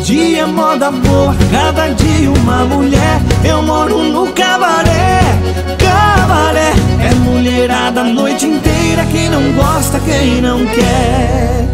dia moda boa, cada dia uma mulher. Eu moro no cabaré, cabaré. É mulherada a noite inteira, quem não gosta, quem não quer.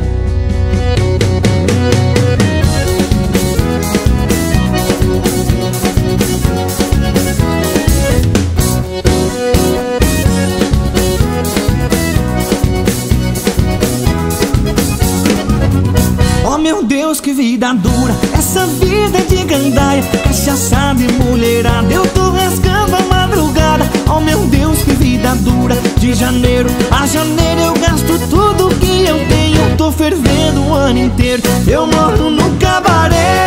Oh meu Deus, que vida dura, essa vida de gandaia, cachaçada e mulherada. Eu tô rasgando a madrugada. Oh meu Deus, que vida dura, de janeiro a janeiro eu gasto tudo que eu tenho. Tô fervendo o ano inteiro. Eu moro no cabaré,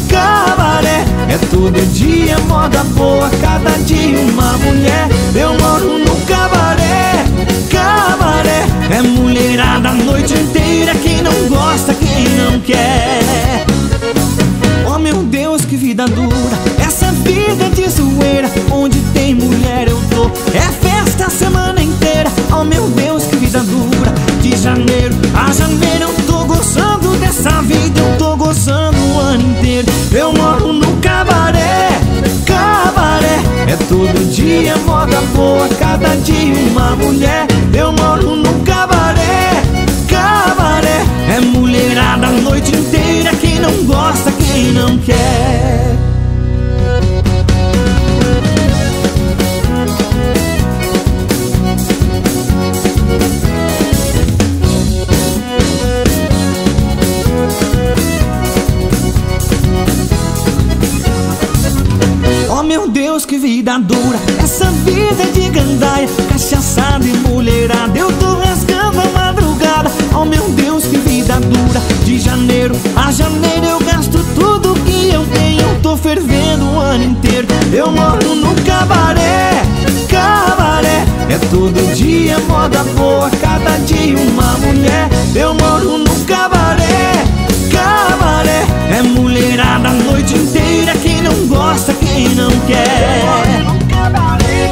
cabaré. É todo dia moda boa, cada dia uma mulher. Eu moro no cabaré, cabaré. É mulherada a noite inteira, quem não gosta, quem não quer. Oh meu Deus, que vida dura, essa vida de zoeira, onde tem mulher eu tô, é festa a semana inteira. Oh meu Deus, que vida dura, de janeiro a janeiro eu tô gozando dessa vida, eu tô gozando o ano inteiro. Eu moro no cabaré, cabaré. É todo dia moda boa, cada dia uma mulher. Eu moro no cabaré, cabaré. É mulherada a noite inteira, quem não gosta, quem não quer. Oh meu Deus, que vida dura, essa vida de gandaia, cachaçada e mulherada. Eu tô rasgando a madrugada. Oh meu Deus, que vida dura, de janeiro a janeiro eu gasto tudo que eu tenho. Tô fervendo o ano inteiro. Eu moro no cabaré, cabaré. É todo dia moda boa, cada dia uma mulher. Eu moro no cabaré, cabaré. É mulherada a noite inteira, quem não gosta, quem não quer. Eu moro no cabaré,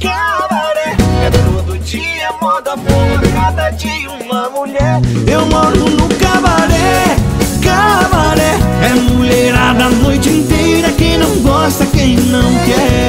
cabaré. É todo dia moda boa, cada dia uma mulher. Eu moro no cabaré, cabaré. É mulherada a noite inteira, quem não gosta, quem não quer.